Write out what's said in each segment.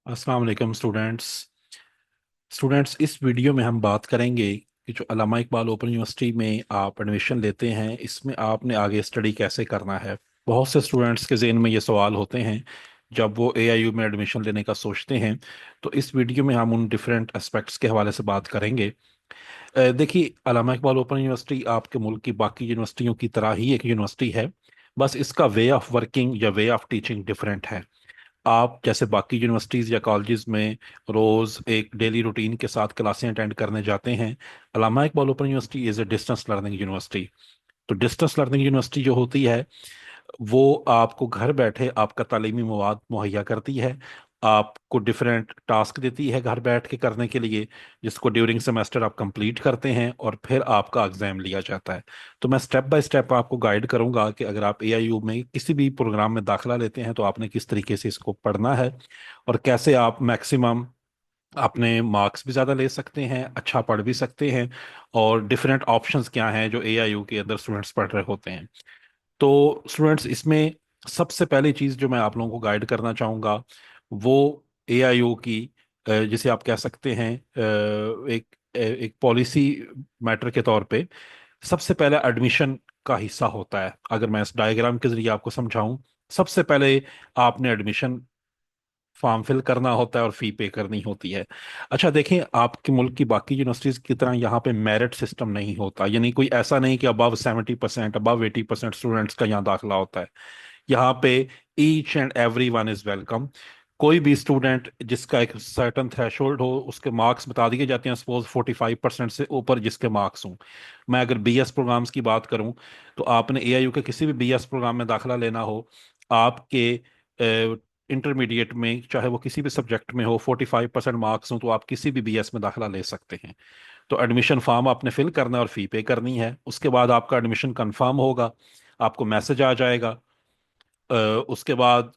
अस्सलाम वालेकुम स्टूडेंट्स इस वीडियो में हम बात करेंगे कि जो अल्लामा इकबाल ओपन यूनिवर्सिटी में आप एडमिशन लेते हैं इसमें आपने आगे स्टडी कैसे करना है। बहुत से स्टूडेंट्स के ज़हन में ये सवाल होते हैं जब वो एआईयू में एडमिशन लेने का सोचते हैं। तो इस वीडियो में हम उन डिफरेंट एस्पेक्ट्स के हवाले से बात करेंगे। देखिए, अल्लामा इकबाल ओपन यूनिवर्सिटी आपके मुल्क की बाकी यूनिवर्सिटियों की तरह ही एक यूनिवर्सिटी है। बस इसका वे ऑफ वर्किंग या वे ऑफ टीचिंग डिफरेंट है। आप जैसे बाकी यूनिवर्सिटीज़ या कॉलेजेस में रोज़ एक डेली रूटीन के साथ क्लासें अटेंड करने जाते हैं, Allama Iqbal open university is a distance learning university. तो डिस्टेंस लर्निंग यूनिवर्सिटी जो होती है वो आपको घर बैठे आपका तालीमी मवाद मुहैया करती है। आपको डिफरेंट टास्क देती है घर बैठ के करने के लिए, जिसको ड्यूरिंग सेमेस्टर आप कंप्लीट करते हैं और फिर आपका एग्जाम लिया जाता है। तो मैं स्टेप बाय स्टेप आपको गाइड करूंगा कि अगर आप एआईयू में किसी भी प्रोग्राम में दाखिला लेते हैं तो आपने किस तरीके से इसको पढ़ना है और कैसे आप मैक्सिमम अपने मार्क्स भी ज़्यादा ले सकते हैं, अच्छा पढ़ भी सकते हैं, और डिफरेंट ऑप्शंस क्या हैं जो एआईयू के अंदर स्टूडेंट्स पढ़ रहे होते हैं। तो स्टूडेंट्स, इसमें सबसे पहली चीज़ जो मैं आप लोगों को गाइड करना चाहूँगा वो एआईओ की जिसे आप कह सकते हैं एक एक पॉलिसी मैटर के तौर पे सबसे पहले एडमिशन का हिस्सा होता है। अगर मैं इस डायग्राम के जरिए आपको समझाऊं, सबसे पहले आपने एडमिशन फॉर्म फिल करना होता है और फी पे करनी होती है। अच्छा देखें, आपके मुल्क की बाकी यूनिवर्सिटीज की तरह यहाँ पे मेरिट सिस्टम नहीं होता, यानी कोई ऐसा नहीं कि अबव 70%, अबव 80% स्टूडेंट्स का यहाँ दाखिला होता है। यहाँ पे each and every one is welcome. कोई भी स्टूडेंट जिसका एक सर्टन थ्रेशोल्ड हो, उसके मार्क्स बता दिए जाते हैं, सपोज 45% से ऊपर जिसके मार्क्स हों। मैं अगर बीएस प्रोग्राम्स की बात करूं, तो आपने एआईयू के किसी भी बीएस प्रोग्राम में दाखिला लेना हो, आपके इंटरमीडिएट में चाहे वो किसी भी सब्जेक्ट में हो, 45% मार्क्स हो, तो आप किसी भी बीएस में दाखिला ले सकते हैं। तो एडमिशन फॉर्म आपने फिल करना है और फी पे करनी है। उसके बाद आपका एडमिशन कंफर्म होगा, आपको मैसेज आ जाएगा। उसके बाद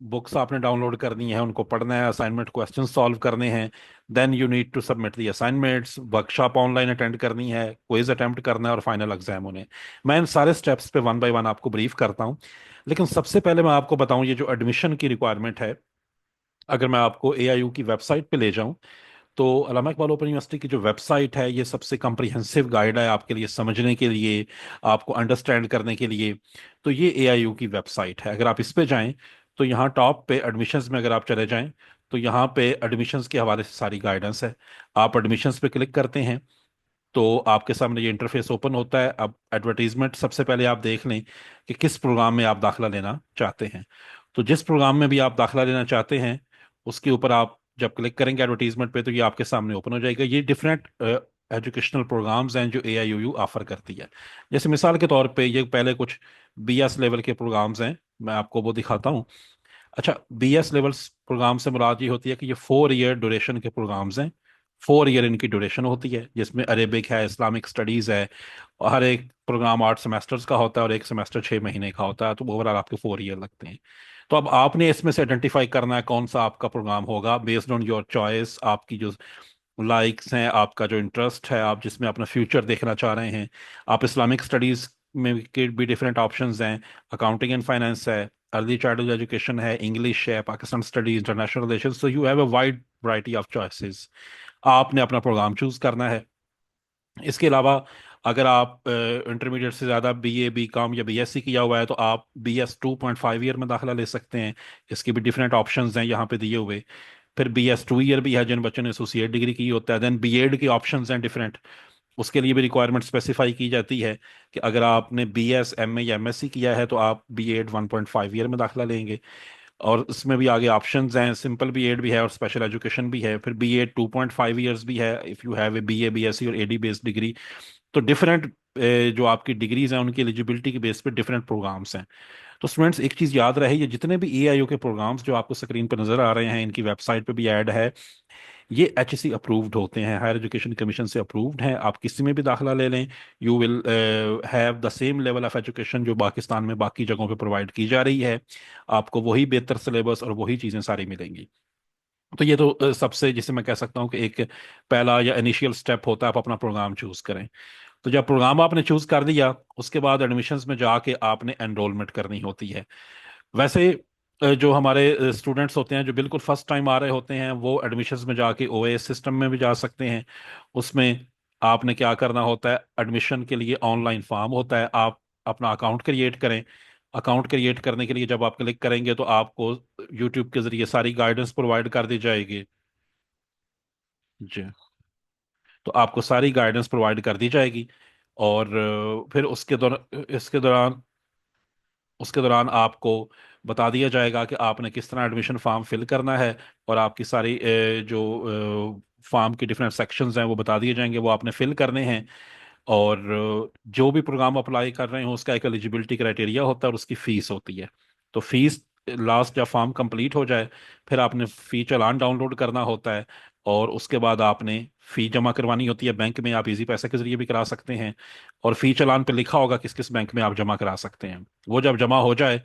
बुक्स आपने डाउनलोड करनी है, उनको पढ़ना है, असाइनमेंट क्वेश्चन सॉल्व करने हैं। Then you need to submit the assignments, workshop online attend करनी है, क्विज अटेम्प्ट करना है और फाइनल एग्जाम होने हैं। मैं इन सारे स्टेप्स पे वन बाय वन आपको ब्रीफ करता हूँ। लेकिन सबसे पहले मैं आपको बताऊं, ये जो एडमिशन की रिक्वायरमेंट है, अगर मैं आपको एआईयू की वेबसाइट पे ले जाऊं, तो अल्लामा इकबाल ओपन यूनिवर्सिटी की जो वेबसाइट है ये सबसे कम्प्रिहेंसिव गाइड है आपके लिए समझने के लिए, आपको अंडरस्टैंड करने के लिए। तो ये एआईयू की वेबसाइट है। अगर आप इस पे जाएं तो यहाँ टॉप पे एडमिशन्स में अगर आप चले जाएं तो यहाँ पे एडमिशन्स के हवाले से सारी गाइडेंस है। आप एडमिशन्स पे क्लिक करते हैं तो आपके सामने ये इंटरफेस ओपन होता है। अब एडवर्टीजमेंट सबसे पहले आप देख लें कि किस प्रोग्राम में आप दाखिला लेना चाहते हैं। तो जिस प्रोग्राम में भी आप दाखिला लेना चाहते हैं उसके ऊपर आप जब क्लिक करेंगे एडवर्टीजमेंट पे तो ये आपके सामने ओपन हो जाएगा। ये डिफरेंट एजुकेशनल प्रोग्राम्स हैं जो एआईयूयू ऑफर करती है। जैसे मिसाल के तौर पे ये पहले कुछ बीएस लेवल के प्रोग्राम्स हैं, मैं आपको वो दिखाता हूँ। अच्छा, बीएस लेवल प्रोग्राम से मुराद ये होती है कि ये 4 ईयर ड्यूरेशन के प्रोग्राम्स हैं। 4 ईयर इनकी ड्यूरेशन होती है, जिसमें अरेबिक है, इस्लामिक स्टडीज़ है। और हर एक प्रोग्राम 8 सेमेस्टर्स का होता है और एक सेमेस्टर 6 महीने का होता है, तो ओवरऑल आपके 4 ईयर लगते हैं। तो अब आपने इसमें से आइडेंटिफाई करना है कौन सा आपका प्रोग्राम होगा बेस्ड ऑन योर चॉइस, आपकी जो लाइक्स हैं, आपका जो इंटरेस्ट है, आप जिसमें अपना फ्यूचर देखना चाह रहे हैं। आप इस्लामिक स्टडीज़ में के भी डिफरेंट ऑप्शंस हैं, अकाउंटिंग एंड फाइनेंस है, अर्ली चाइल्डहुड एजुकेशन है, इंग्लिश है, Pakistan studies, international relations. So you have a wide variety of choices. आपने अपना प्रोग्राम चूज करना है। इसके अलावा अगर आप इंटरमीडिएट से ज़्यादा बीए बी कॉम या बीएससी किया हुआ है तो आप बीएस 2.5 ईयर में दाखिला ले सकते हैं। इसके भी डिफरेंट ऑप्शंस हैं यहाँ पे दिए हुए। फिर बीएस 2 ईयर भी है जिन बच्चों ने एसोसिएट डिग्री की होता है। देन बीएड के ऑप्शंस हैं डिफरेंट, उसके लिए भी रिक्वायरमेंट स्पेसिफाई की जाती है कि अगर आपने बीएस एमए या एमएससी किया है तो आप बीएड 1.5 ईयर में दाखिला लेंगे। और इसमें भी आगे ऑप्शंस हैं, सिंपल बीएड भी है और स्पेशल एजुकेशन भी है। फिर बीएड 2.5 ईयर्स भी है if you have a BA BSc और एडी बेस्ड डिग्री। तो डिफरेंट जो आपकी डिग्रीज हैं उनकी एलिजिबिलिटी के बेस पे डिफरेंट प्रोग्राम्स हैं। तो स्टूडेंट्स, एक चीज़ याद रहे, ये जितने भी एआईयू के प्रोग्राम्स जो आपको स्क्रीन पर नजर आ रहे हैं, इनकी वेबसाइट पे भी ऐड है, ये एचएससी अप्रूव्ड होते हैं, हायर एजुकेशन कमीशन से अप्रूव्ड हैं। आप किसी में भी दाखिला ले लें, you will have the same level of education जो पाकिस्तान में बाकी जगहों पे प्रोवाइड की जा रही है। आपको वही बेहतर सिलेबस और वही चीज़ें सारी मिलेंगी। तो ये तो सबसे, जिसे मैं कह सकता हूँ कि एक पहला या इनिशियल स्टेप होता है, आप अपना प्रोग्राम चूज करें। तो जब प्रोग्राम आपने चूज कर दिया उसके बाद एडमिशन्स में जाके आपने एनरोलमेंट करनी होती है। वैसे जो हमारे स्टूडेंट्स होते हैं जो बिल्कुल फर्स्ट टाइम आ रहे होते हैं, वो एडमिशन्स में जाके ओएएस सिस्टम में भी जा सकते हैं। उसमें आपने क्या करना होता है, एडमिशन के लिए ऑनलाइन फॉर्म होता है, आप अपना अकाउंट क्रिएट करें। अकाउंट क्रिएट करने के लिए जब आप क्लिक करेंगे तो आपको यूट्यूब के जरिए सारी गाइडेंस प्रोवाइड कर दी जाएगी। जी। तो आपको सारी गाइडेंस प्रोवाइड कर दी जाएगी। और फिर उसके दौरान आपको बता दिया जाएगा कि आपने किस तरह एडमिशन फॉर्म फिल करना है। और आपकी सारी जो फॉर्म की डिफरेंट सेक्शंस हैं वो बता दिए जाएंगे, वो आपने फिल करने हैं। और जो भी प्रोग्राम अप्लाई कर रहे हो उसका एक एलिजिबिलिटी क्राइटेरिया होता है और उसकी फीस होती है। तो फीस लास्ट जब फॉर्म कंप्लीट हो जाए, फिर आपने फी चालान डाउनलोड करना होता है। और उसके बाद आपने फी जमा करवानी होती है बैंक में, आप इजी पैसे के जरिए भी करा सकते हैं। और फी चालान पे लिखा होगा किस किस बैंक में आप जमा करा सकते हैं। वो जब जमा हो जाए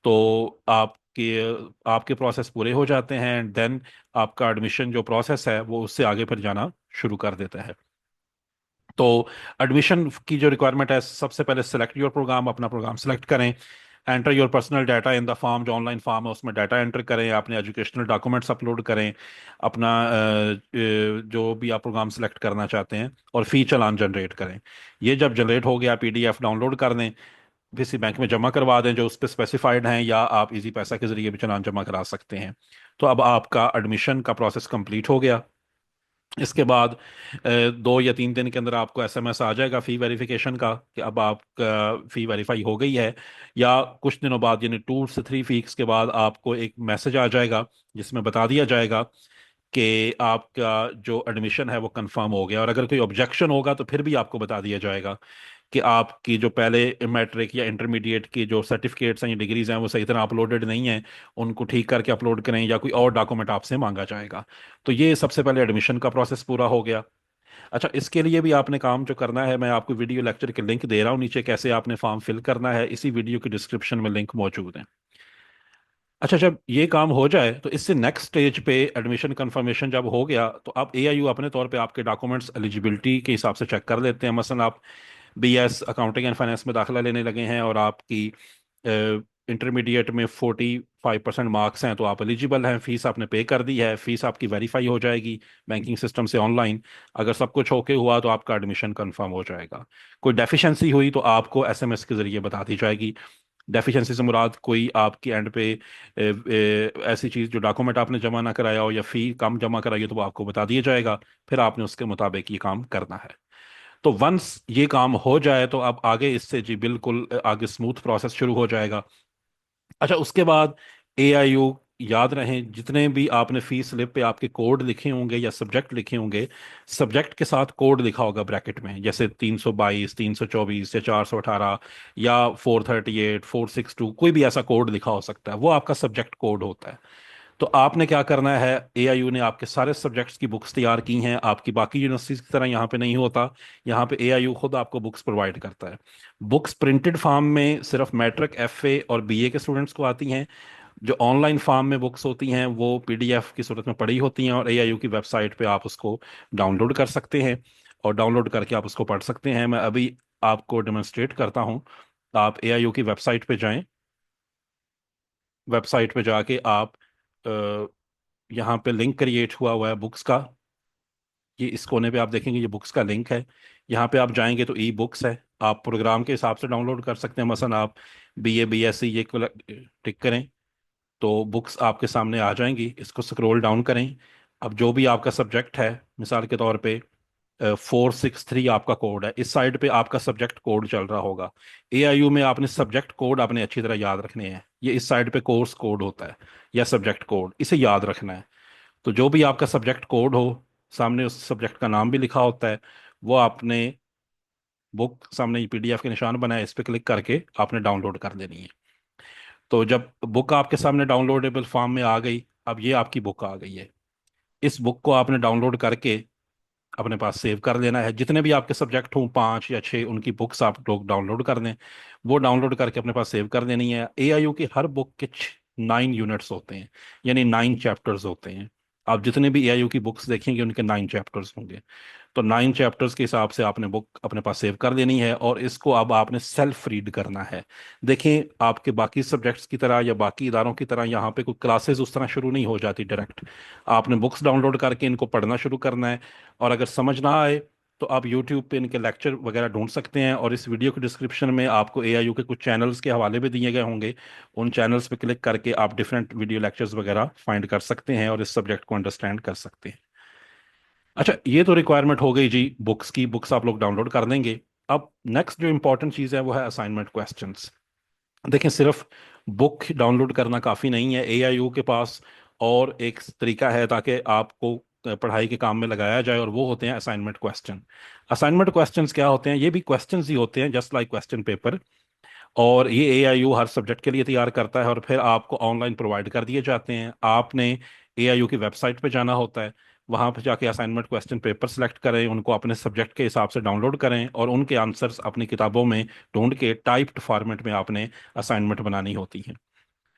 तो आपके आपके प्रोसेस पूरे हो जाते हैं, एंड देन आपका एडमिशन जो प्रोसेस है वो उससे आगे फिर जाना शुरू कर देता है। तो एडमिशन की जो रिक्वायरमेंट है, सबसे पहले सेलेक्ट योर प्रोग्राम, अपना प्रोग्राम सेलेक्ट करें। Enter your personal data in the form, जो ऑनलाइन फॉर्म है उसमें डाटा एंटर करें, अपने एजुकेशनल डॉक्यूमेंट्स अपलोड करें, अपना जो भी आप प्रोग्राम सेलेक्ट करना चाहते हैं, और फी चालान जनरेट करें। ये जब जनरेट हो गया, पीडीएफ डाउनलोड कर दें, किसी बैंक में जमा करवा दें जो उस पर स्पेसिफाइड हैं, या आप इजी पैसा के जरिए भी चालान जमा करा सकते हैं। तो अब आपका एडमिशन का प्रोसेस कंप्लीट हो गया। इसके बाद 2 या 3 दिन के अंदर आपको एसएमएस आ जाएगा फी वेरिफिकेशन का, कि अब आपका फी वेरीफाई हो गई है। या कुछ दिनों बाद, यानी 2 से 3 वीक्स के बाद, आपको एक मैसेज आ जाएगा जिसमें बता दिया जाएगा कि आपका जो एडमिशन है वो कंफर्म हो गया। और अगर कोई ऑब्जेक्शन होगा तो फिर भी आपको बता दिया जाएगा कि आपकी जो पहले मैट्रिक या इंटरमीडिएट की जो सर्टिफिकेट्स हैं या डिग्रीज हैं वो सही तरह अपलोडेड नहीं है, उनको ठीक करके अपलोड करें, या कोई और डॉक्यूमेंट आपसे मांगा जाएगा। तो ये सबसे पहले एडमिशन का प्रोसेस पूरा हो गया। अच्छा, इसके लिए भी आपने काम जो करना है, मैं आपको वीडियो लेक्चर के लिंक दे रहा हूँ नीचे, कैसे आपने फॉर्म फिल करना है, इसी वीडियो की डिस्क्रिप्शन में लिंक मौजूद है। अच्छा, जब ये काम हो जाए तो इससे नेक्स्ट स्टेज पे एडमिशन कंफर्मेशन जब हो गया, तो आप एआईयू अपने तौर पे आपके डॉक्यूमेंट्स एलिजिबिलिटी के हिसाब से चेक कर लेते हैं। मसलन आप बीएस अकाउंटिंग एंड फाइनेंस में दाखिला लेने लगे हैं और आपकी इंटरमीडिएट में 45% मार्क्स हैं, तो आप एलिजिबल हैं। फीस आपने पे कर दी है, फीस आपकी वेरीफाई हो जाएगी बैंकिंग सिस्टम से ऑनलाइन। अगर सब कुछ ओके हुआ तो आपका एडमिशन कंफर्म हो जाएगा। कोई डेफिशिएंसी हुई तो आपको एसएमएस के जरिए बता दी जाएगी। डेफिशिएंसी से मुराद कोई आपकी एंड पे ऐसी चीज़ जो डॉक्यूमेंट आपने जमा ना कराया हो या फ़ी कम जमा कराई हो तो वो आपको बता दिया जाएगा। फिर आपने उसके मुताबिक ये काम करना है। तो वंस ये काम हो जाए तो अब आगे इससे जी बिल्कुल आगे स्मूथ प्रोसेस शुरू हो जाएगा। अच्छा, उसके बाद एआईयू, याद रहे जितने भी आपने फी स्लिप पे आपके कोड लिखे होंगे या सब्जेक्ट लिखे होंगे, सब्जेक्ट के साथ कोड लिखा होगा ब्रैकेट में, जैसे 322, 324 या 418, या 438, 462, कोई भी ऐसा कोड लिखा हो सकता है, वो आपका सब्जेक्ट कोड होता है। तो आपने क्या करना है, एआईयू ने आपके सारे सब्जेक्ट्स की बुक्स तैयार की हैं, आपकी बाकी यूनिवर्सिटीज की तरह यहाँ पे नहीं होता। यहाँ पे एआईयू खुद आपको बुक्स प्रोवाइड करता है। बुक्स प्रिंटेड फॉर्म में सिर्फ मैट्रिक, एफए और बीए के स्टूडेंट्स को आती हैं। जो ऑनलाइन फॉर्म में बुक्स होती हैं वो पीडीएफ की सूरत में पड़ी होती हैं, और एआईयू की वेबसाइट पे आप उसको डाउनलोड कर सकते हैं। और डाउनलोड करके आप उसको पढ़ सकते हैं। मैं अभी आपको डेमोन्स्ट्रेट करता हूँ। आप एआईयू की वेबसाइट पे जाएं। वेबसाइट पे जाके आप यहाँ पे लिंक क्रिएट हुआ हुआ है बुक्स का। ये इस कोने पे आप देखेंगे, ये बुक्स का लिंक है। यहाँ पे आप जाएंगे तो ई बुक्स है। आप प्रोग्राम के हिसाब से डाउनलोड कर सकते हैं। मसलन आप बीए, बीएससी ये टिक करें तो बुक्स आपके सामने आ जाएंगी। इसको स्क्रॉल डाउन करें। अब जो भी आपका सब्जेक्ट है, मिसाल के तौर पे 463 आपका कोड है, इस साइड पे आपका सब्जेक्ट कोड चल रहा होगा। एआईयू में आपने सब्जेक्ट कोड आपने अच्छी तरह याद रखने हैं। ये इस साइड पे कोर्स कोड होता है या सब्जेक्ट कोड, इसे याद रखना है। तो जो भी आपका सब्जेक्ट कोड हो, सामने उस सब्जेक्ट का नाम भी लिखा होता है, वो आपने बुक सामने पीडीएफ के निशान बनाए, इस पे क्लिक करके आपने डाउनलोड कर देनी है। तो जब बुक आपके सामने डाउनलोडेबल फॉर्म में आ गई, अब ये आपकी बुक आ गई है। इस बुक को आपने डाउनलोड करके अपने पास सेव कर लेना है। जितने भी आपके सब्जेक्ट हों, 5 या 6, उनकी बुक्स आप लोग डाउनलोड कर दें। वो डाउनलोड करके अपने पास सेव कर देनी है। एआईयू की हर बुक के 9 यूनिट्स होते हैं, यानी 9 चैप्टर्स होते हैं। आप जितने भी एआईयू की बुक्स देखेंगे उनके 9 चैप्टर्स होंगे। तो 9 चैप्टर्स के हिसाब से आपने बुक अपने पास सेव कर लेनी है, और इसको अब आपने सेल्फ रीड करना है। देखें, आपके बाकी सब्जेक्ट्स की तरह या बाकी इदारों की तरह यहाँ पे कोई क्लासेस उस तरह शुरू नहीं हो जाती डायरेक्ट। आपने बुक्स डाउनलोड करके इनको पढ़ना शुरू करना है, और अगर समझ ना आए तो आप यूट्यूब पे इनके लेक्चर वगैरह ढूंढ सकते हैं, और इस वीडियो के डिस्क्रिप्शन में आपको एआईयू के कुछ चैनल्स के हवाले भी दिए गए होंगे। उन चैनल्स पे क्लिक करके आप डिफरेंट वीडियो लेक्चर्स वगैरह फाइंड कर सकते हैं और इस सब्जेक्ट को अंडरस्टैंड कर सकते हैं। अच्छा, ये तो रिक्वायरमेंट हो गई जी बुक्स की, बुक्स आप लोग डाउनलोड कर देंगे। अब नेक्स्ट जो इंपॉर्टेंट चीज़ है वो है असाइनमेंट क्वेश्चंस। देखें, सिर्फ बुक डाउनलोड करना काफ़ी नहीं है। एआईयू के पास और एक तरीका है ताकि आपको पढ़ाई के काम में लगाया जाए, और वो होते हैं असाइनमेंट क्वेश्चन। असाइनमेंट क्वेश्चंस क्या होते हैं? ये भी क्वेश्चंस ही होते हैं, जस्ट लाइक क्वेश्चन पेपर। और ये एआईयू हर सब्जेक्ट के लिए तैयार करता है, और फिर आपको ऑनलाइन प्रोवाइड कर दिए जाते हैं। आपने एआईयू की वेबसाइट पे जाना होता है, वहां पर जाके असाइनमेंट क्वेश्चन पेपर सेलेक्ट करें, उनको अपने सब्जेक्ट के हिसाब से डाउनलोड करें, और उनके आंसर्स अपनी किताबों में ढूंढ के टाइप्ड फॉर्मेट में आपने असाइनमेंट बनानी होती है।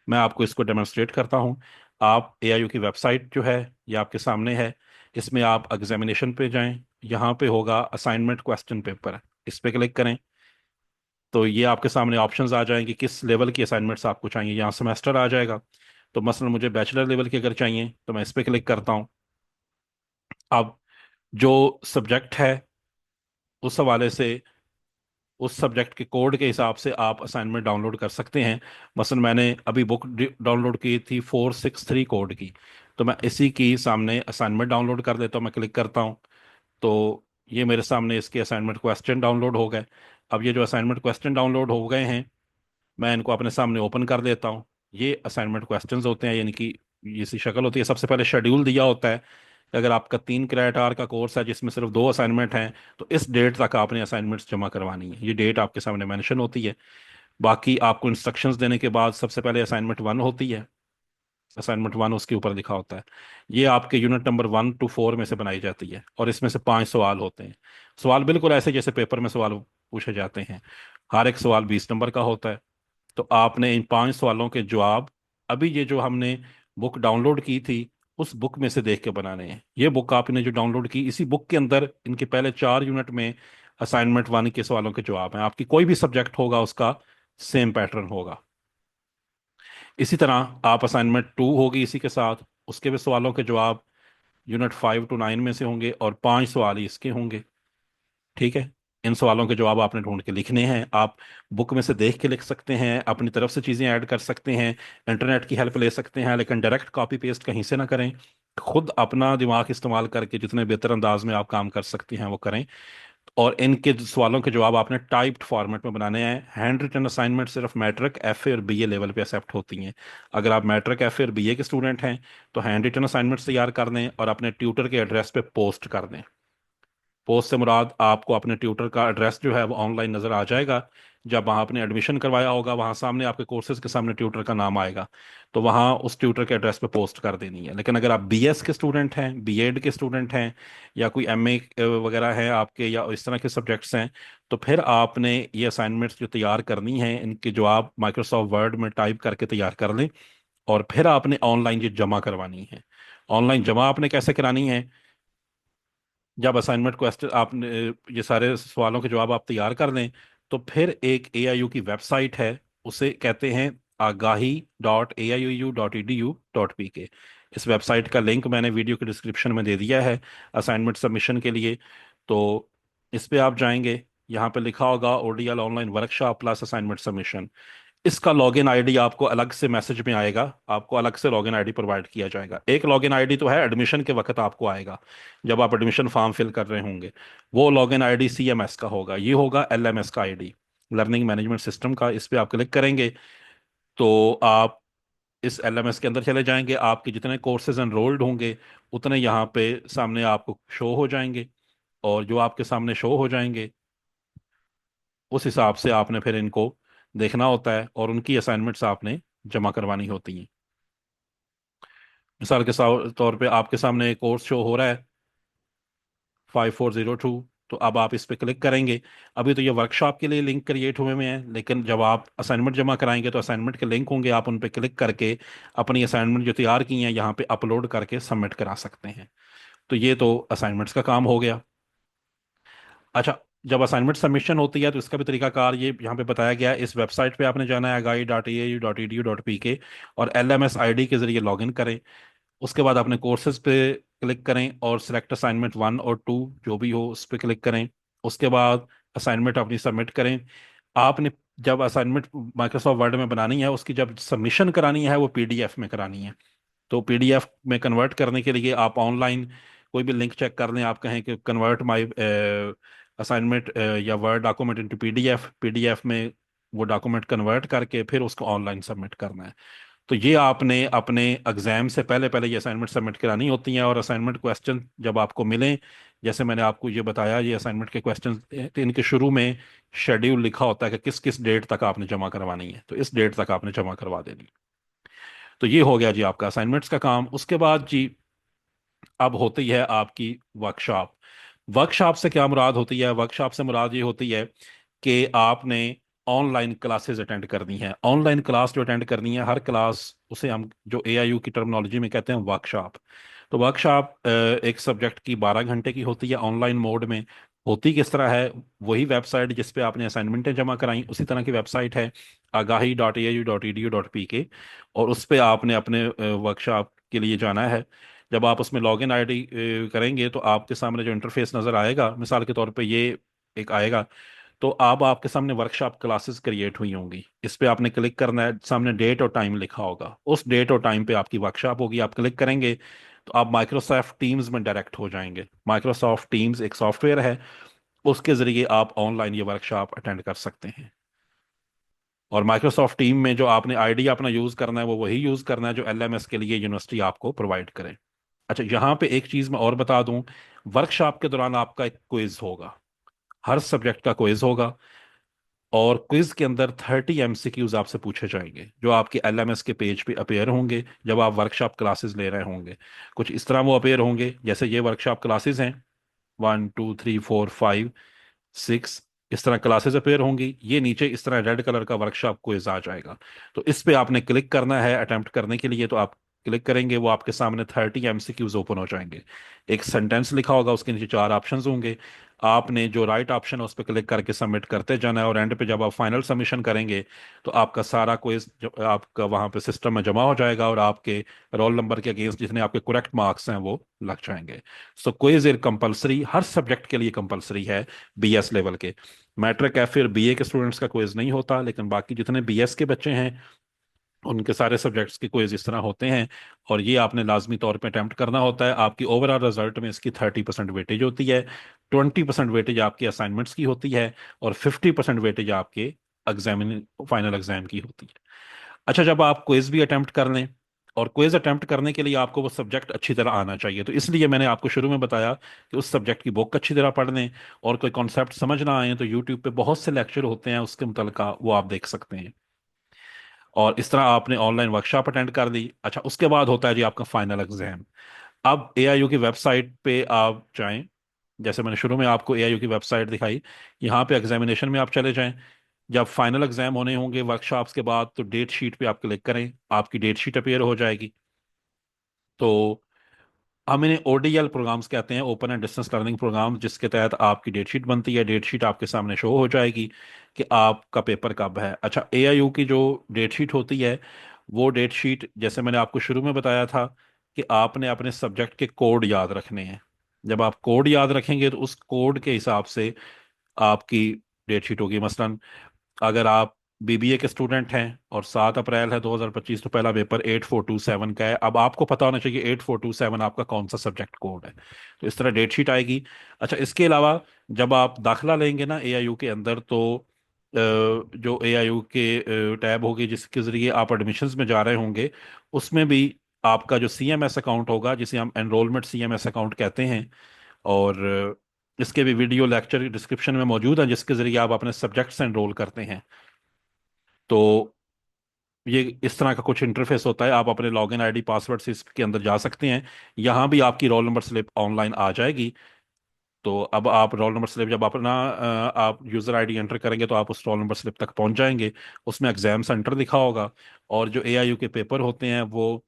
मैं आपको इसको डेमोन्स्ट्रेट करता हूँ। आप एआईयू की वेबसाइट जो है ये आपके सामने है। इसमें आप एग्जामिनेशन पे जाएं, यहाँ पे होगा असाइनमेंट क्वेश्चन पेपर, इस पे क्लिक करें। तो ये आपके सामने ऑप्शंस आ जाएंगे किस लेवल की असाइनमेंट्स आपको चाहिए। यहाँ सेमेस्टर आ जाएगा। तो मसलन मुझे बैचलर लेवल की अगर चाहिए तो मैं इस पे क्लिक करता हूँ। अब जो सब्जेक्ट है उस हवाले से, उस सब्जेक्ट के कोड के हिसाब से आप असाइनमेंट डाउनलोड कर सकते हैं। मसलन मैंने अभी बुक डाउनलोड की थी 463 कोड की, तो मैं इसी की सामने असाइनमेंट डाउनलोड कर देता हूँ। मैं क्लिक करता हूँ तो ये मेरे सामने इसके असाइनमेंट क्वेश्चन डाउनलोड हो गए। अब ये जो असाइनमेंट क्वेश्चन डाउनलोड हो गए हैं, मैं इनको अपने सामने ओपन कर देता हूँ। ये असाइनमेंट क्वेश्चंस होते हैं, यानी कि ये सी शक्ल होती है। सबसे पहले शेड्यूल दिया होता है कि अगर आपका 3 क्रेडिट आवर का कोर्स है जिसमें सिर्फ 2 असाइनमेंट हैं, तो इस डेट तक आपने असाइनमेंट्स जमा करवानी है। ये डेट आपके सामने मेंशन होती है। बाकी आपको इंस्ट्रक्शंस देने के बाद सबसे पहले असाइनमेंट 1 होती है। असाइनमेंट 1 उसके ऊपर लिखा होता है। ये आपके यूनिट नंबर 1 to 4 में से बनाई जाती है, और इसमें से 5 सवाल होते हैं। सवाल बिल्कुल ऐसे जैसे पेपर में सवाल पूछे जाते हैं। हर एक सवाल 20 नंबर का होता है। तो आपने इन 5 सवालों के जवाब अभी ये जो हमने बुक डाउनलोड की थी उस बुक में से देख के बनाने हैं। ये बुक आपने जो डाउनलोड की, इसी बुक के अंदर इनके पहले 4 यूनिट में असाइनमेंट 1 के सवालों के जवाब हैं। आपकी कोई भी सब्जेक्ट होगा उसका सेम पैटर्न होगा। इसी तरह आप असाइनमेंट 2 होगी इसी के साथ, उसके भी सवालों के जवाब यूनिट 5 to 9 में से होंगे, और 5 सवाल ही इसके होंगे। ठीक है। इन सवालों के जवाब आपने ढूंढ के लिखने हैं। आप बुक में से देख के लिख सकते हैं, अपनी तरफ से चीज़ें ऐड कर सकते हैं, इंटरनेट की हेल्प ले सकते हैं, लेकिन डायरेक्ट कॉपी पेस्ट कहीं से ना करें। खुद अपना दिमाग इस्तेमाल करके जितने बेहतर अंदाज में आप काम कर सकते हैं वो करें। और इनके सवालों के जवाब आपने टाइप्ड फॉर्मेट में बनाने हैं। हैंड रिटन असाइनमेंट सिर्फ मैट्रिक, एफए और बीए लेवल पे एक्सेप्ट होती हैं। अगर आप मैट्रिक, एफए और बीए के स्टूडेंट हैं तो हैंड रिटन असाइनमेंट्स तैयार कर दें और अपने ट्यूटर के एड्रेस पे पोस्ट कर दें। पोस्ट से मुराद, आपको अपने ट्यूटर का एड्रेस जो है वो ऑनलाइन नजर आ जाएगा। जब वहाँ आपने एडमिशन करवाया होगा वहाँ सामने आपके कोर्सेज के सामने ट्यूटर का नाम आएगा, तो वहाँ उस ट्यूटर के एड्रेस पे पोस्ट कर देनी है। लेकिन अगर आप बीएस के स्टूडेंट हैं, बीएड के स्टूडेंट हैं, या कोई एमए वगैरह है आपके, या इस तरह के सब्जेक्ट्स हैं, तो फिर आपने ये असाइनमेंट्स जो तैयार करनी है इनके जवाब माइक्रोसॉफ्ट वर्ड में टाइप करके तैयार कर लें, और फिर आपने ऑनलाइन ये जमा करवानी है। ऑनलाइन जमा आपने कैसे करानी है? जब असाइनमेंट क्वेश्चन आपने ये सारे सवालों के जवाब आप तैयार कर लें, तो फिर एक एआईयू की वेबसाइट है, उसे कहते हैं agahi.aiu.edu.pk। इस वेबसाइट का लिंक मैंने वीडियो के डिस्क्रिप्शन में दे दिया है असाइनमेंट सबमिशन के लिए। तो इस पे आप जाएंगे, यहाँ पे लिखा होगा ODL online workshop plus assignment submission. इसका लॉगिन आईडी आपको अलग से मैसेज में आएगा। आपको अलग से लॉगिन आईडी प्रोवाइड किया जाएगा। एक लॉगिन आईडी तो है एडमिशन के वक्त आपको आएगा, जब आप एडमिशन फॉर्म फिल कर रहे होंगे। वो लॉगिन आईडी सीएमएस का होगा, ये होगा एलएमएस का आईडी, लर्निंग मैनेजमेंट सिस्टम का। इस पे आप क्लिक करेंगे तो आप इस एलएमएस के अंदर चले जाएंगे। आपके जितने कोर्सेज एनरोल्ड होंगे उतने यहाँ पे सामने आपको शो हो जाएंगे, और जो आपके सामने शो हो जाएंगे उस हिसाब से आपने फिर इनको देखना होता है, और उनकी असाइनमेंट्स आपने जमा करवानी होती हैं। मिसाल के तौर पे आपके सामने एक कोर्स शो हो रहा है 5402। तो अब आप इस पे क्लिक करेंगे। अभी तो ये वर्कशॉप के लिए लिंक क्रिएट हुए हैं, लेकिन जब आप असाइनमेंट जमा कराएंगे तो असाइनमेंट के लिंक होंगे, आप उन पे क्लिक करके अपनी असाइनमेंट जो तैयार की हैं यहाँ पे अपलोड करके सबमिट करा सकते हैं। तो ये तो असाइनमेंट्स का काम हो गया। अच्छा, जब असाइनमेंट सबमिशन होती है तो इसका भी तरीकाकार ये यहाँ पे बताया गया है। इस वेबसाइट पे आपने जाना है agai.eau.edu.pk, और LMS आईडी के जरिए लॉगिन करें। उसके बाद अपने कोर्सेज पे क्लिक करें और सिलेक्ट असाइनमेंट 1 और 2 जो भी हो उस पर क्लिक करें। उसके बाद असाइनमेंट अपनी सबमिट करें। आपने जब असाइनमेंट माइक्रोसॉफ्ट वर्ड में बनानी है, उसकी जब सबमिशन करानी है वो PDF में करानी है। तो PDF में कन्वर्ट करने के लिए आप ऑनलाइन कोई भी लिंक चेक कर लें। आप कहें कि कन्वर्ट माय असाइनमेंट या वर्ड डॉक्यूमेंट इनटू PDF में वो डॉक्यूमेंट कन्वर्ट करके फिर उसको ऑनलाइन सबमिट करना है। तो ये आपने अपने एग्जाम से पहले पहले ये असाइनमेंट सबमिट करानी होती हैं। और असाइनमेंट क्वेश्चन जब आपको मिलें, जैसे मैंने आपको ये बताया, ये असाइनमेंट के क्वेश्चन, इनके शुरू में शेड्यूल लिखा होता है कि किस किस डेट तक आपने जमा करवानी है, तो इस डेट तक आपने जमा करवा देनी। तो ये हो गया जी आपका असाइनमेंट्स का काम। उसके बाद जी अब होती है आपकी वर्कशॉप। वर्कशॉप से क्या मुराद होती है? वर्कशॉप से मुराद ये होती है कि आपने ऑनलाइन क्लासेस अटेंड करनी है। ऑनलाइन क्लास जो अटेंड करनी है, हर क्लास, उसे हम जो AIU की टर्मिनोलॉजी में कहते हैं वर्कशॉप। तो वर्कशॉप एक सब्जेक्ट की 12 घंटे की होती है ऑनलाइन मोड में। होती किस तरह है? वही वेबसाइट जिस पे आपने असाइनमेंटें जमा कराई उसी तरह की वेबसाइट है, agahi.eau.edu.pk। और उस पे आपने अपने वर्कशॉप के लिए जाना है। जब आप उसमें लॉगिन आईडी करेंगे तो आपके सामने जो इंटरफेस नज़र आएगा, मिसाल के तौर पे ये एक आएगा। तो अब आपके सामने वर्कशॉप क्लासेस क्रिएट हुई होंगी, इस पे आपने क्लिक करना है। सामने डेट और टाइम लिखा होगा, उस डेट और टाइम पे आपकी वर्कशॉप होगी। आप क्लिक करेंगे तो आप माइक्रोसॉफ्ट टीम्स में डायरेक्ट हो जाएंगे। माइक्रोसॉफ्ट टीम्स एक सॉफ्टवेयर है, उसके जरिए आप ऑनलाइन ये वर्कशॉप अटेंड कर सकते हैं। और माइक्रोसॉफ्ट टीम में जो आपने आईडी अपना यूज़ करना है वो वही यूज़ करना है जो LMS के लिए यूनिवर्सिटी आपको प्रोवाइड करे। अच्छा, यहाँ पे एक चीज़ मैं और बता दूं, वर्कशॉप के दौरान आपका एक क्विज होगा। हर सब्जेक्ट का क्विज होगा, और क्विज के अंदर 30 MCQs आपसे पूछे जाएंगे जो आपके LMS के पेज पे अपेयर होंगे जब आप वर्कशॉप क्लासेस ले रहे होंगे। कुछ इस तरह वो अपेयर होंगे, जैसे ये वर्कशॉप क्लासेस हैं, 1 2 3 4 5 6, इस तरह क्लासेस अपेयर होंगी। ये नीचे इस तरह रेड कलर का वर्कशॉप क्विज आ जाएगा। तो इस पे आपने क्लिक करना है अटेम्प्ट करने के लिए। तो आप क्लिक करेंगे, वो आपके सामने 30 MCQs ओपन हो जाएंगे। एक सेंटेंस लिखा होगा, उसके नीचे 4 ऑप्शंस होंगे। आपने जो राइट ऑप्शन है उस पर क्लिक करके सबमिट करते जाना है, और एंड पे जब आप फाइनल सबमिशन करेंगे तो आपका सारा क्विज आपका वहां पे सिस्टम में जमा हो जाएगा, और आपके रोल नंबर के अगेंस्ट जितने आपके करेक्ट मार्क्स हैं वो लग जाएंगे। सो क्विज इज कंपलसरी, हर सब्जेक्ट के लिए कंपलसरी है। BS लेवल के, मैट्रिक या फिर BA के स्टूडेंट्स का क्विज नहीं होता, लेकिन बाकी जितने BS के बच्चे हैं उनके सारे सब्जेक्ट्स के क्विज इस तरह होते हैं। और ये आपने लाजमी तौर पे अटेम्प्ट करना होता है। आपकी ओवरऑल रिजल्ट में इसकी 30% वेटेज होती है। 20% वेटेज आपके असाइनमेंट्स की होती है, और 50% वेटेज आपके एग्जामिन फाइनल एग्जाम की होती है। अच्छा, जब आप क्विज भी अटेम्प्ट कर लें, और क्विज अटेम्प्ट करने के लिए आपको वो सब्जेक्ट अच्छी तरह आना चाहिए, तो इसलिए मैंने आपको शुरू में बताया कि उस सब्जेक्ट की बुक अच्छी तरह पढ़ लें। और कोई कॉन्सेप्ट समझ ना आए तो यूट्यूब पे बहुत से लेक्चर होते हैं उसके मुतलका, वो आप देख सकते हैं। और इस तरह आपने ऑनलाइन वर्कशॉप अटेंड कर ली। अच्छा, उसके बाद होता है जी आपका फाइनल एग्जाम। अब AIU की वेबसाइट पे आप जाएं, जैसे मैंने शुरू में आपको AIU की वेबसाइट दिखाई, यहाँ पे एग्जामिनेशन में आप चले जाएं। जब फाइनल एग्जाम होने होंगे वर्कशॉप्स के बाद तो डेट शीट पे आप क्लिक करें, आपकी डेट शीट अपीयर हो जाएगी। तो हम इन्हें ODL प्रोग्राम्स कहते हैं, open and distance learning programme, जिसके तहत आपकी डेट शीट बनती है। डेट शीट आपके सामने शो हो जाएगी कि आपका पेपर कब है। अच्छा, AIU की जो डेट शीट होती है, वो डेट शीट जैसे मैंने आपको शुरू में बताया था कि आपने अपने सब्जेक्ट के कोड याद रखने हैं। जब आप कोड याद रखेंगे तो उस कोड के हिसाब से आपकी डेट शीट होगी। मसलन अगर आप BBA के स्टूडेंट हैं और 7 अप्रैल है 2025, तो पहला पेपर 8427 का है। अब आपको पता होना चाहिए 8427 आपका कौन सा सब्जेक्ट कोड है। तो इस तरह डेट शीट आएगी। अच्छा, इसके अलावा जब आप दाखिला लेंगे ना AIU के अंदर, तो जो AIU के टैब होगी जिसके जरिए आप एडमिशन्स में जा रहे होंगे, उसमें भी आपका जो CMS अकाउंट होगा, जिसे हम एनरोलमेंट CMS अकाउंट कहते हैं, और इसके भी वीडियो लेक्चर डिस्क्रिप्शन में मौजूद है जिसके जरिए आप अपने सब्जेक्ट से एनरोल करते हैं। तो ये इस तरह का कुछ इंटरफेस होता है। आप अपने लॉगिन आईडी पासवर्ड से इसके अंदर जा सकते हैं। यहाँ भी आपकी रोल नंबर स्लिप ऑनलाइन आ जाएगी। तो अब आप रोल नंबर स्लिप जब अपना आप यूज़र आईडी एंटर करेंगे तो आप उस रोल नंबर स्लिप तक पहुंच जाएंगे। उसमें एग्जाम सेंटर लिखा होगा, और जो एआईयू के पेपर होते हैं वो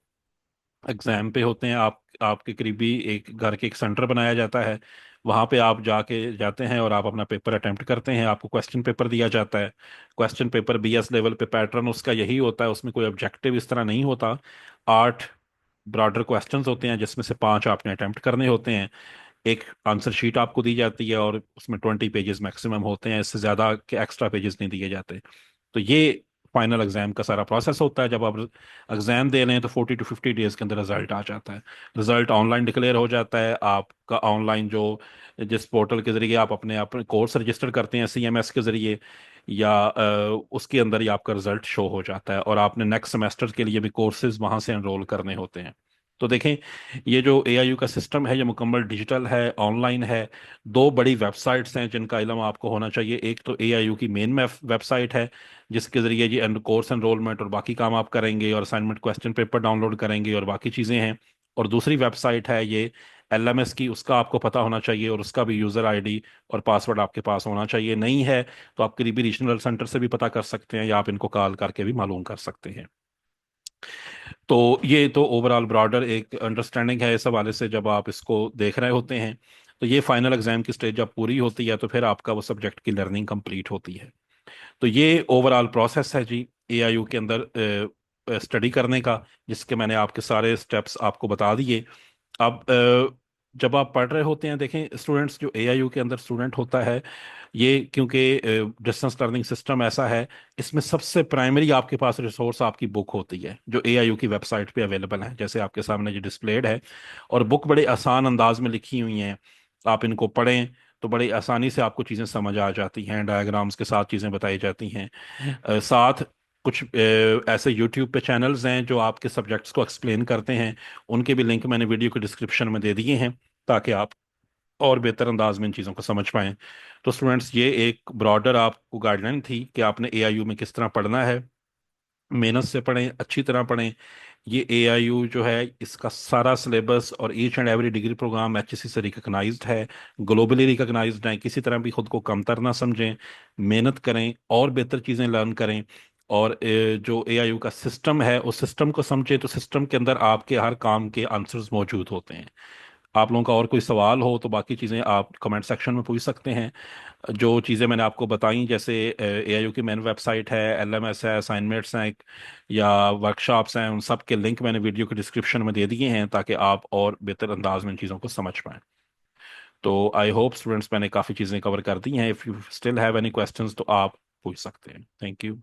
एग्जाम पे होते हैं। आपके करीबी एक घर के एक सेंटर बनाया जाता है, वहाँ पे आप जाते हैं और आप अपना पेपर अटेम्प्ट करते हैं। आपको क्वेश्चन पेपर दिया जाता है। क्वेश्चन पेपर बीएस लेवल पे पैटर्न उसका यही होता है, उसमें कोई ऑब्जेक्टिव इस तरह नहीं होता। 8 ब्रॉडर क्वेश्चंस होते हैं जिसमें से 5 आपने अटेम्प्ट करने होते हैं। एक आंसर शीट आपको दी जाती है और उसमें 20 पेजेस मैक्सिमम होते हैं, इससे ज़्यादा के एक्स्ट्रा पेजेस नहीं दिए जाते। तो ये फाइनल एग्जाम का सारा प्रोसेस होता है। जब आप एग्जाम दे रहे हैं तो 40 to 50 डेज के अंदर रिजल्ट आ जाता है। रिजल्ट ऑनलाइन डिक्लेयर हो जाता है आपका। ऑनलाइन जो जिस पोर्टल के जरिए आप अपने अपने कोर्स रजिस्टर करते हैं सीएमएस के जरिए, या उसके अंदर ही आपका रिजल्ट शो हो जाता है, और आपने नेक्स्ट सेमेस्टर के लिए भी कोर्सेज वहां से एनरोल करने होते हैं। तो देखें, ये जो एआईयू का सिस्टम है ये मुकम्मल डिजिटल है, ऑनलाइन है। दो बड़ी वेबसाइट्स हैं जिनका इल्म आपको होना चाहिए। एक तो एआईयू की मेन वेबसाइट है, जिसके जरिए ये कोर्स एनरोलमेंट और बाकी काम आप करेंगे, और असाइनमेंट क्वेश्चन पेपर डाउनलोड करेंगे और बाकी चीज़ें हैं। और दूसरी वेबसाइट है ये एलएमएस की, उसका आपको पता होना चाहिए, और उसका भी यूज़र आईडी और पासवर्ड आपके पास होना चाहिए। नहीं है तो आप करीबी रीजनल सेंटर से भी पता कर सकते हैं, या आप इनको कॉल करके भी मालूम कर सकते हैं। तो ये तो ओवरऑल ब्रॉडर एक अंडरस्टैंडिंग है इस हवाले से। जब आप इसको देख रहे होते हैं तो ये फाइनल एग्जाम की स्टेज जब पूरी होती है तो फिर आपका वो सब्जेक्ट की लर्निंग कंप्लीट होती है। तो ये ओवरऑल प्रोसेस है जी एआईयू के अंदर स्टडी करने का, जिसके मैंने आपके सारे स्टेप्स आपको बता दिए। अब जब आप पढ़ रहे होते हैं, देखें स्टूडेंट्स, जो एआईयू के अंदर स्टूडेंट होता है, ये क्योंकि डिस्टेंस लर्निंग सिस्टम ऐसा है, इसमें सबसे प्राइमरी आपके पास रिसोर्स आपकी बुक होती है जो एआईयू की वेबसाइट पे अवेलेबल है, जैसे आपके सामने जो डिस्प्लेड है। और बुक बड़े आसान अंदाज में लिखी हुई हैं, आप इनको पढ़ें तो बड़ी आसानी से आपको चीज़ें समझ आ जाती हैं, डायग्राम्स के साथ चीज़ें बताई जाती हैं। साथ कुछ ऐसे यूट्यूब पे चैनल्स हैं जो आपके सब्जेक्ट्स को एक्सप्लेन करते हैं, उनके भी लिंक मैंने वीडियो के डिस्क्रिप्शन में दे दिए हैं, ताकि आप और बेहतर अंदाज में इन चीज़ों को समझ पाएं। तो स्टूडेंट्स, ये एक ब्रॉडर आपको गाइडलाइन थी कि आपने एआईयू में किस तरह पढ़ना है। मेहनत से पढ़ें, अच्छी तरह पढ़ें। ये एआईयू जो है इसका सारा सिलेबस और each and every degree programme HSC से रिकग्नाइज्ड है, ग्लोबली रिकग्नाइज्ड है। किसी तरह भी खुद को कमतर ना समझें, मेहनत करें और बेहतर चीज़ें लर्न करें। और जो एआईयू का सिस्टम है उस सिस्टम को समझें, तो सिस्टम के अंदर आपके हर काम के आंसर्स मौजूद होते हैं। आप लोगों का और कोई सवाल हो तो बाकी चीज़ें आप कमेंट सेक्शन में पूछ सकते हैं। जो चीज़ें मैंने आपको बताई, जैसे एआईयू की मेन वेबसाइट है, एलएमएस है, असाइनमेंट्स हैं, या वर्कशॉप्स हैं, उन सब के लिंक मैंने वीडियो के डिस्क्रिप्शन में दे दिए हैं, ताकि आप और बेहतर अंदाज में इन चीज़ों को समझ पाएं। तो आई होप स्टूडेंट्स, मैंने काफ़ी चीज़ें कवर कर दी हैं। If you still have any questions तो आप पूछ सकते हैं। Thank you.